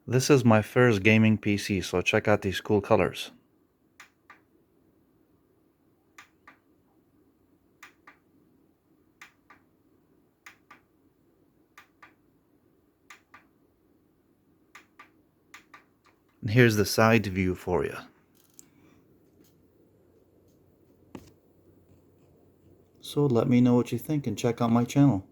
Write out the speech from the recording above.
This is my first gaming PC, so check out these cool colors. And here's the side view for you. So let me know what you think and check out my channel.